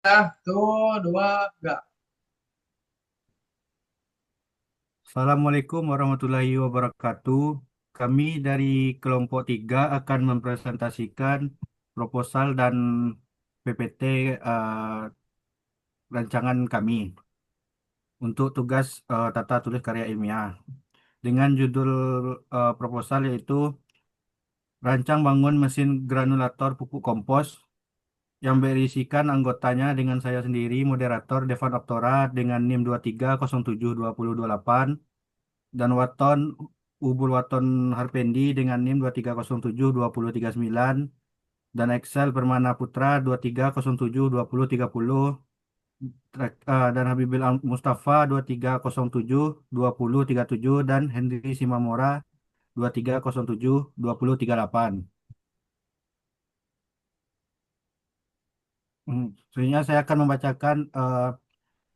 Satu, dua, enggak. Assalamualaikum warahmatullahi wabarakatuh. Kami dari kelompok 3 akan mempresentasikan proposal dan PPT rancangan kami untuk tugas tata tulis karya ilmiah dengan judul proposal yaitu rancang bangun mesin granulator pupuk kompos yang berisikan anggotanya dengan saya sendiri, moderator Devan Oktora dengan NIM 23072028 dan Waton Ubul Waton Harpendi dengan NIM 23072039 dan Excel Permana Putra 23072030 dan Habibil Mustafa 23072037 dan Henry Simamora 23072038. Selanjutnya saya akan membacakan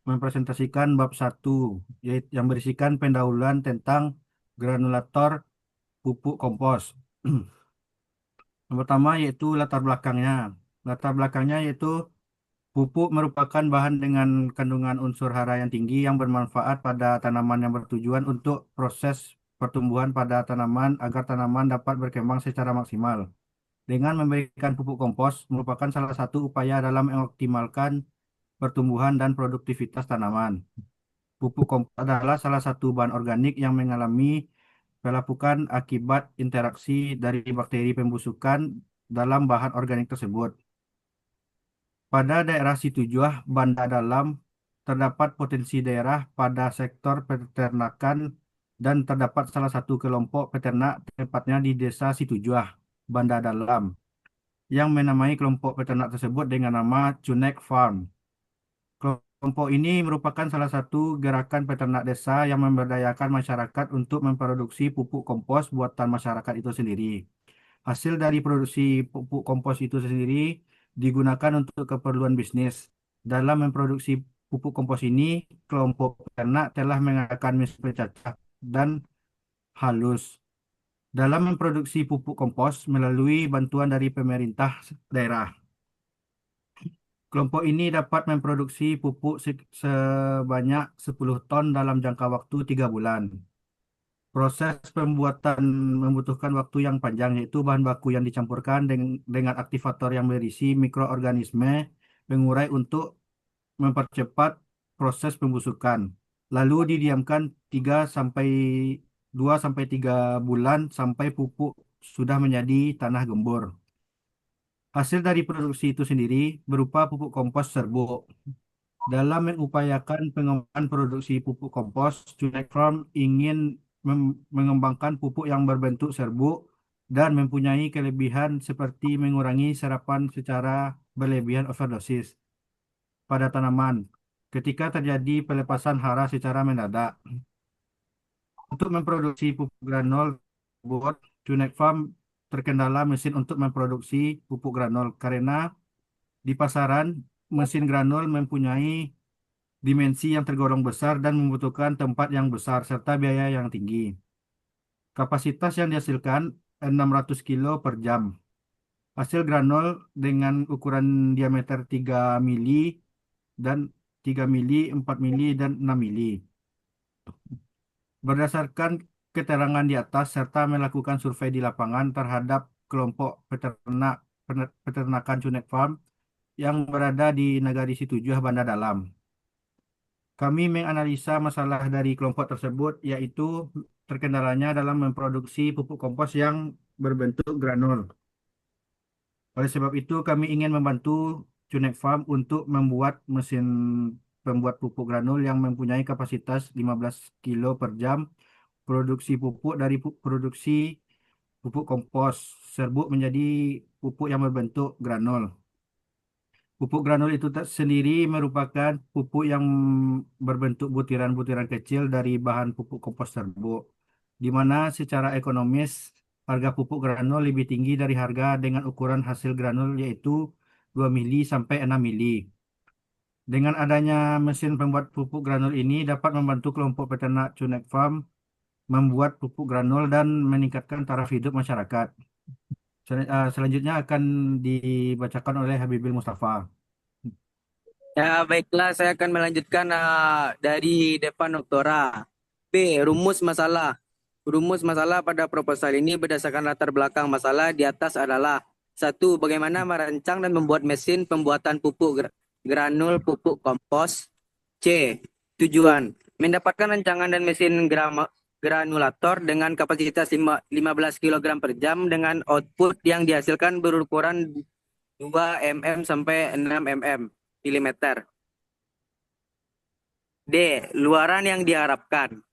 mempresentasikan bab satu yaitu yang berisikan pendahuluan tentang granulator pupuk kompos. Yang pertama yaitu latar belakangnya. Latar belakangnya yaitu pupuk merupakan bahan dengan kandungan unsur hara yang tinggi yang bermanfaat pada tanaman yang bertujuan untuk proses pertumbuhan pada tanaman agar tanaman dapat berkembang secara maksimal. Dengan memberikan pupuk kompos merupakan salah satu upaya dalam mengoptimalkan pertumbuhan dan produktivitas tanaman. Pupuk kompos adalah salah satu bahan organik yang mengalami pelapukan akibat interaksi dari bakteri pembusukan dalam bahan organik tersebut. Pada daerah Situjuah, Banda Dalam, terdapat potensi daerah pada sektor peternakan dan terdapat salah satu kelompok peternak tepatnya di Desa Situjuah, Banda Dalam, yang menamai kelompok peternak tersebut dengan nama Cunek Farm. Kelompok ini merupakan salah satu gerakan peternak desa yang memberdayakan masyarakat untuk memproduksi pupuk kompos buatan masyarakat itu sendiri. Hasil dari produksi pupuk kompos itu sendiri digunakan untuk keperluan bisnis. Dalam memproduksi pupuk kompos ini, kelompok peternak telah menggunakan mesin pencacah dan halus. Dalam memproduksi pupuk kompos melalui bantuan dari pemerintah daerah. Kelompok ini dapat memproduksi pupuk sebanyak 10 ton dalam jangka waktu 3 bulan. Proses pembuatan membutuhkan waktu yang panjang, yaitu bahan baku yang dicampurkan dengan aktivator yang berisi mikroorganisme pengurai untuk mempercepat proses pembusukan. Lalu didiamkan 3 sampai 2 sampai 3 bulan sampai pupuk sudah menjadi tanah gembur. Hasil dari produksi itu sendiri berupa pupuk kompos serbuk. Dalam mengupayakan pengembangan produksi pupuk kompos, Cunek Farm ingin mengembangkan pupuk yang berbentuk serbuk dan mempunyai kelebihan seperti mengurangi serapan secara berlebihan overdosis pada tanaman ketika terjadi pelepasan hara secara mendadak. Untuk memproduksi pupuk granul buat Cunek Farm terkendala mesin untuk memproduksi pupuk granul karena di pasaran mesin granul mempunyai dimensi yang tergolong besar dan membutuhkan tempat yang besar serta biaya yang tinggi. Kapasitas yang dihasilkan 600 kilo per jam. Hasil granul dengan ukuran diameter 3 mili dan 3 mili, 4 mili, dan 6 mili. Berdasarkan keterangan di atas serta melakukan survei di lapangan terhadap kelompok peternakan Cunek Farm yang berada di Nagari Situjuh, Banda Dalam. Kami menganalisa masalah dari kelompok tersebut, yaitu terkendalanya dalam memproduksi pupuk kompos yang berbentuk granul. Oleh sebab itu, kami ingin membantu Cunek Farm untuk membuat mesin pembuat pupuk granul yang mempunyai kapasitas 15 kilo per jam. Produksi pupuk dari produksi pupuk kompos serbuk menjadi pupuk yang berbentuk granul. Pupuk granul itu sendiri merupakan pupuk yang berbentuk butiran-butiran kecil dari bahan pupuk kompos serbuk, di mana secara ekonomis harga pupuk granul lebih tinggi dari harga dengan ukuran hasil granul yaitu 2 mili sampai 6 mili. Dengan adanya mesin pembuat pupuk granul ini dapat membantu kelompok peternak Cunek Farm membuat pupuk granul dan meningkatkan taraf hidup masyarakat. Selanjutnya akan dibacakan oleh Habibil Mustafa. Ya, baiklah, saya akan melanjutkan dari depan Doktora. B. Rumus masalah. Rumus masalah pada proposal ini berdasarkan latar belakang masalah di atas adalah: satu, bagaimana merancang dan membuat mesin pembuatan pupuk granul pupuk kompos. C. Tujuan, mendapatkan rancangan dan mesin granulator dengan kapasitas 15 kg per jam dengan output yang dihasilkan berukuran 2 mm sampai 6 mm. D. Luaran yang diharapkan.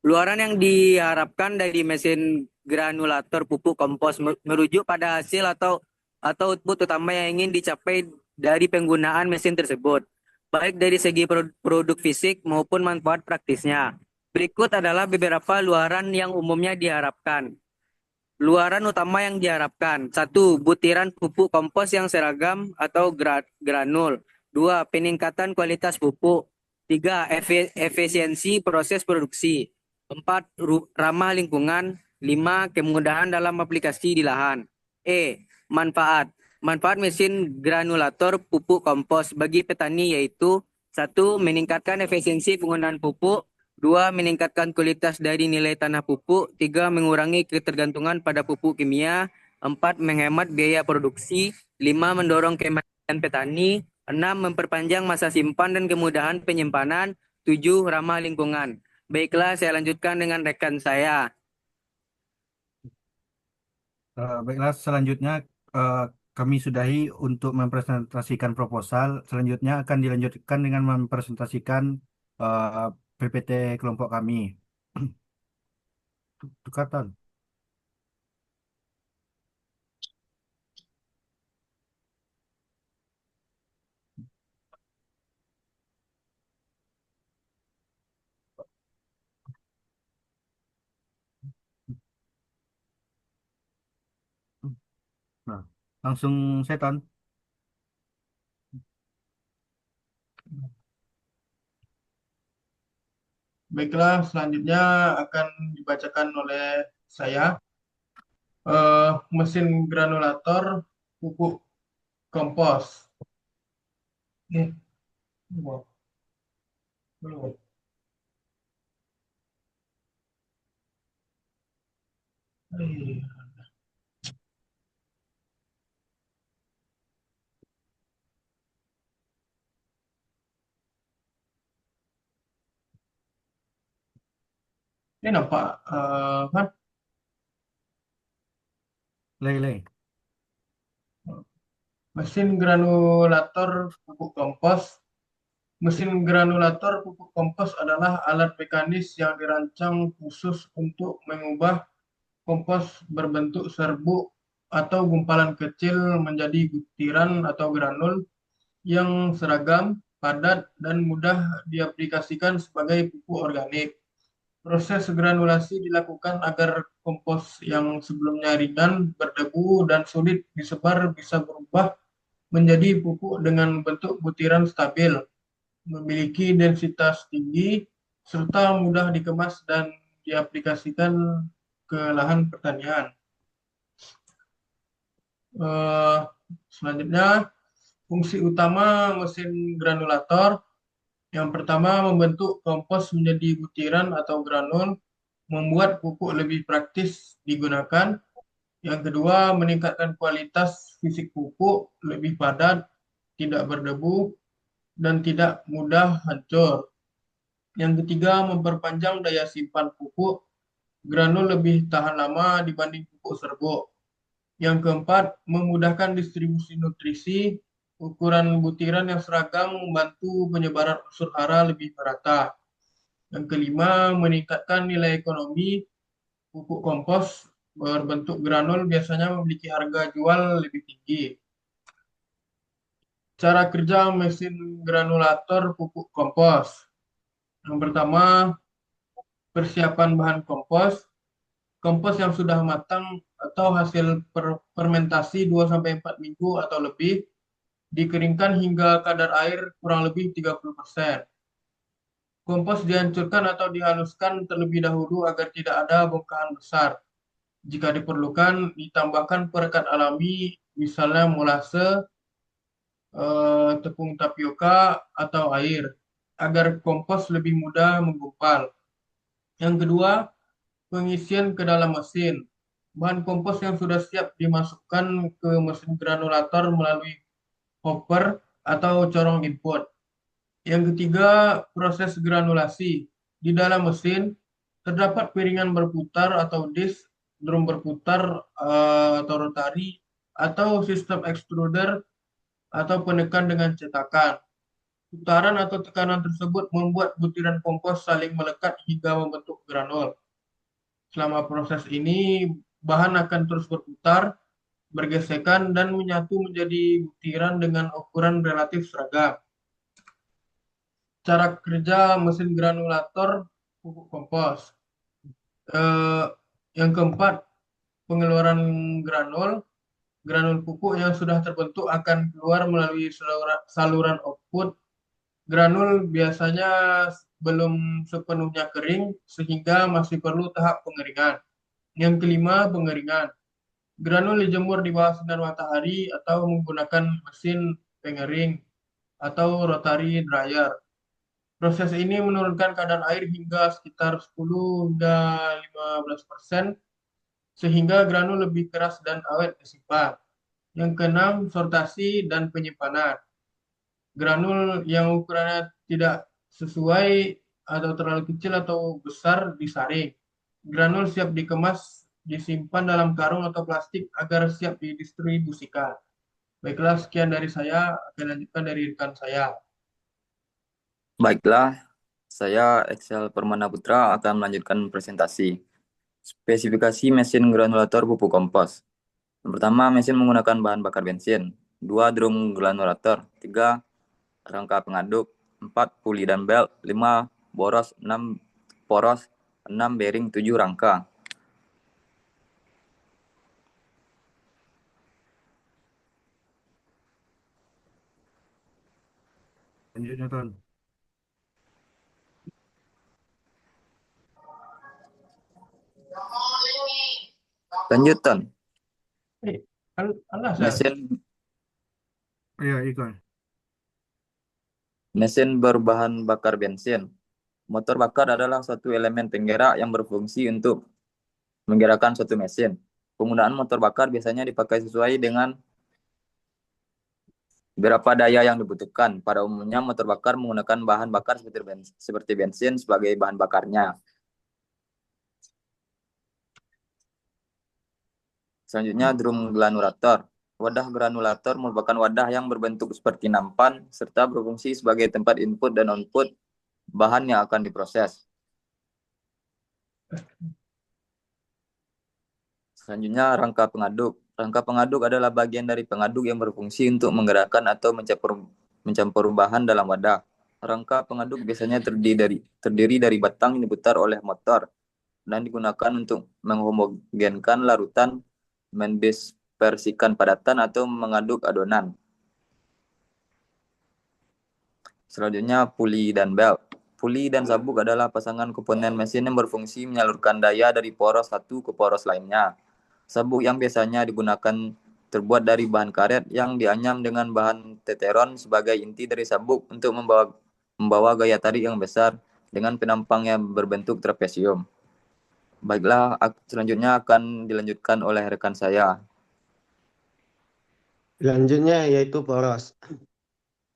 Luaran yang diharapkan dari mesin granulator pupuk kompos merujuk pada hasil atau output utama yang ingin dicapai dari penggunaan mesin tersebut, baik dari segi produk fisik maupun manfaat praktisnya. Berikut adalah beberapa luaran yang umumnya diharapkan. Luaran utama yang diharapkan: satu, butiran pupuk kompos yang seragam atau granul. Dua, peningkatan kualitas pupuk. Tiga, efisiensi proses produksi. Empat, ramah lingkungan. Lima, kemudahan dalam aplikasi di lahan. Manfaat. Manfaat mesin granulator pupuk kompos bagi petani yaitu: satu, meningkatkan efisiensi penggunaan pupuk. Dua, meningkatkan kualitas dari nilai tanah pupuk. Tiga, mengurangi ketergantungan pada pupuk kimia. Empat, menghemat biaya produksi. Lima, mendorong kemandirian petani. Enam, memperpanjang masa simpan dan kemudahan penyimpanan. Tujuh, ramah lingkungan. Baiklah, saya lanjutkan dengan rekan saya. Baiklah, selanjutnya eh, kami sudahi untuk mempresentasikan proposal. Selanjutnya akan dilanjutkan dengan mempresentasikan eh, PPT kelompok kami. Tukatan. Nah, langsung setan. Baiklah, selanjutnya akan dibacakan oleh saya. Mesin granulator pupuk kompos. Eh, wow, belum. Eh, Ini nampak, kan? Lele. Mesin granulator pupuk kompos. Mesin granulator pupuk kompos adalah alat mekanis yang dirancang khusus untuk mengubah kompos berbentuk serbuk atau gumpalan kecil menjadi butiran atau granul yang seragam, padat, dan mudah diaplikasikan sebagai pupuk organik. Proses granulasi dilakukan agar kompos yang sebelumnya ringan, berdebu, dan sulit disebar bisa berubah menjadi pupuk dengan bentuk butiran stabil, memiliki densitas tinggi, serta mudah dikemas dan diaplikasikan ke lahan pertanian. Eh, Selanjutnya, fungsi utama mesin granulator. Yang pertama, membentuk kompos menjadi butiran atau granul, membuat pupuk lebih praktis digunakan. Yang kedua, meningkatkan kualitas fisik pupuk, lebih padat, tidak berdebu, dan tidak mudah hancur. Yang ketiga, memperpanjang daya simpan pupuk, granul lebih tahan lama dibanding pupuk serbuk. Yang keempat, memudahkan distribusi nutrisi, ukuran butiran yang seragam membantu penyebaran unsur hara lebih merata. Yang kelima, meningkatkan nilai ekonomi. Pupuk kompos berbentuk granul biasanya memiliki harga jual lebih tinggi. Cara kerja mesin granulator pupuk kompos. Yang pertama, persiapan bahan kompos. Kompos yang sudah matang atau hasil fermentasi 2-4 minggu atau lebih dikeringkan hingga kadar air kurang lebih 30%. Kompos dihancurkan atau dihaluskan terlebih dahulu agar tidak ada bongkahan besar. Jika diperlukan, ditambahkan perekat alami, misalnya molase, tepung tapioka atau air agar kompos lebih mudah menggumpal. Yang kedua, pengisian ke dalam mesin. Bahan kompos yang sudah siap dimasukkan ke mesin granulator melalui hopper atau corong input. Yang ketiga, proses granulasi. Di dalam mesin terdapat piringan berputar atau disk, drum berputar atau rotari, atau sistem extruder atau penekan dengan cetakan. Putaran atau tekanan tersebut membuat butiran kompos saling melekat hingga membentuk granul. Selama proses ini, bahan akan terus berputar, bergesekan, dan menyatu menjadi butiran dengan ukuran relatif seragam. Cara kerja mesin granulator pupuk kompos. Eh, yang keempat, pengeluaran granul. Granul pupuk yang sudah terbentuk akan keluar melalui saluran output. Granul biasanya belum sepenuhnya kering, sehingga masih perlu tahap pengeringan. Yang kelima, pengeringan. Granul dijemur di bawah sinar matahari atau menggunakan mesin pengering atau rotary dryer. Proses ini menurunkan kadar air hingga sekitar 10 hingga 15%, sehingga granul lebih keras dan awet disimpan. Yang keenam, sortasi dan penyimpanan. Granul yang ukurannya tidak sesuai atau terlalu kecil atau besar disaring. Granul siap dikemas, disimpan dalam karung atau plastik agar siap didistribusikan. Baiklah, sekian dari saya. Akan lanjutkan dari rekan saya. Baiklah, saya Excel Permana Putra akan melanjutkan presentasi. Spesifikasi mesin granulator pupuk kompos. Yang pertama, mesin menggunakan bahan bakar bensin. 2 drum granulator. 3 rangka pengaduk. 4 puli dan belt. 5 boros. 6 poros. 6 bearing. 7 rangka. Lanjutnya, Ton. Lanjut, Ton. Allah, saya. Iya, ikon. Mesin berbahan bakar bensin. Motor bakar adalah suatu elemen penggerak yang berfungsi untuk menggerakkan suatu mesin. Penggunaan motor bakar biasanya dipakai sesuai dengan berapa daya yang dibutuhkan. Pada umumnya, motor bakar menggunakan bahan bakar seperti bensin sebagai bahan bakarnya. Selanjutnya, drum granulator. Wadah granulator merupakan wadah yang berbentuk seperti nampan, serta berfungsi sebagai tempat input dan output bahan yang akan diproses. Selanjutnya, rangka pengaduk. Rangka pengaduk adalah bagian dari pengaduk yang berfungsi untuk menggerakkan atau mencampur bahan dalam wadah. Rangka pengaduk biasanya terdiri dari batang yang diputar oleh motor dan digunakan untuk menghomogenkan larutan, mendispersikan padatan, atau mengaduk adonan. Selanjutnya, puli dan belt. Puli dan sabuk adalah pasangan komponen mesin yang berfungsi menyalurkan daya dari poros satu ke poros lainnya. Sabuk yang biasanya digunakan terbuat dari bahan karet yang dianyam dengan bahan teteron sebagai inti dari sabuk untuk membawa gaya tarik yang besar dengan penampang yang berbentuk trapesium. Baiklah, selanjutnya akan dilanjutkan oleh rekan saya. Selanjutnya yaitu poros.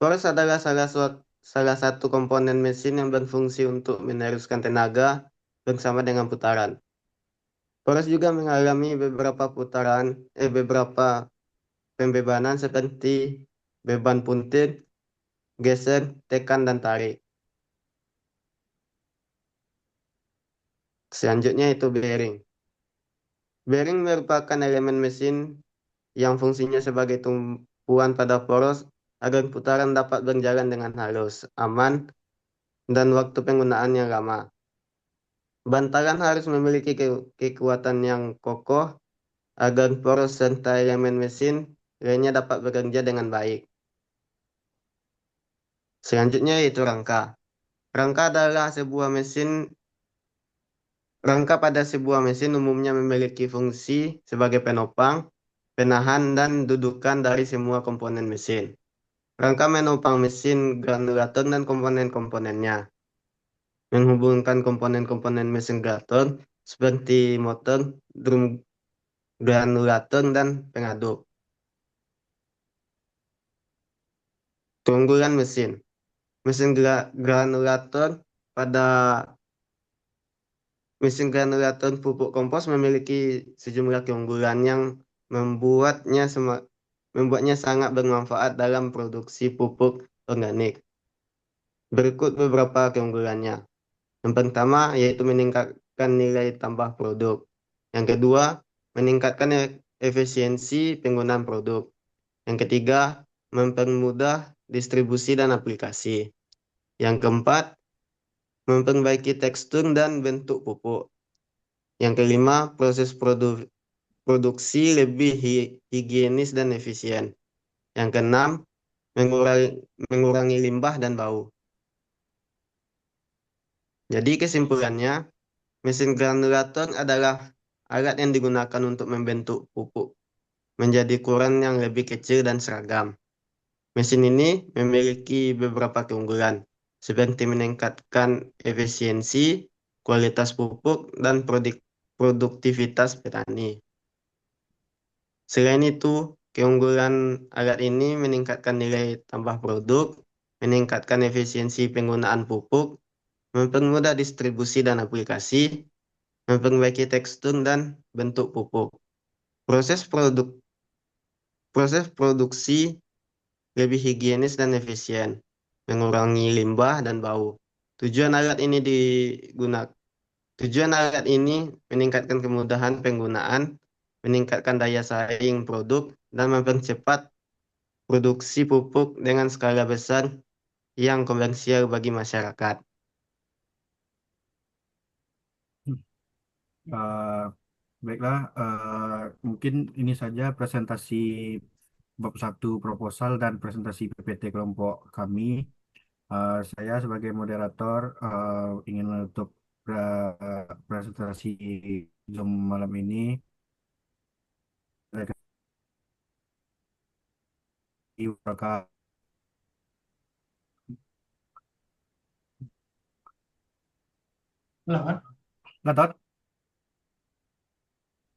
Poros adalah salah satu komponen mesin yang berfungsi untuk meneruskan tenaga bersama dengan putaran. Poros juga mengalami beberapa pembebanan seperti beban puntir, geser, tekan, dan tarik. Selanjutnya itu bearing. Bearing merupakan elemen mesin yang fungsinya sebagai tumpuan pada poros agar putaran dapat berjalan dengan halus, aman, dan waktu penggunaannya lama. Bantalan harus memiliki kekuatan yang kokoh agar poros serta elemen mesin lainnya dapat bekerja dengan baik. Selanjutnya yaitu rangka. Rangka pada sebuah mesin umumnya memiliki fungsi sebagai penopang, penahan, dan dudukan dari semua komponen mesin. Rangka menopang mesin granulator dan komponen-komponennya. Menghubungkan komponen-komponen mesin granulator seperti motor, drum granulator, dan pengaduk. Keunggulan mesin. Mesin granulator pada mesin granulator pupuk kompos memiliki sejumlah keunggulan yang membuatnya sangat bermanfaat dalam produksi pupuk organik. Berikut beberapa keunggulannya. Yang pertama yaitu meningkatkan nilai tambah produk. Yang kedua, meningkatkan efisiensi penggunaan produk. Yang ketiga, mempermudah distribusi dan aplikasi. Yang keempat, memperbaiki tekstur dan bentuk pupuk. Yang kelima, proses produksi lebih higienis dan efisien. Yang keenam, mengurangi limbah dan bau. Jadi kesimpulannya, mesin granulator adalah alat yang digunakan untuk membentuk pupuk menjadi ukuran yang lebih kecil dan seragam. Mesin ini memiliki beberapa keunggulan, seperti meningkatkan efisiensi, kualitas pupuk, dan produktivitas petani. Selain itu, keunggulan alat ini meningkatkan nilai tambah produk, meningkatkan efisiensi penggunaan pupuk, mempermudah distribusi dan aplikasi, memperbaiki tekstur dan bentuk pupuk. Proses produk proses produksi lebih higienis dan efisien, mengurangi limbah dan bau. Tujuan alat ini digunakan Tujuan alat ini meningkatkan kemudahan penggunaan, meningkatkan daya saing produk, dan mempercepat produksi pupuk dengan skala besar yang komersial bagi masyarakat. Eh, Baiklah, mungkin ini saja presentasi bab 1 proposal dan presentasi PPT kelompok kami. Saya sebagai moderator ingin menutup presentasi Zoom malam ini. Saya kasih Silakan. Gatot.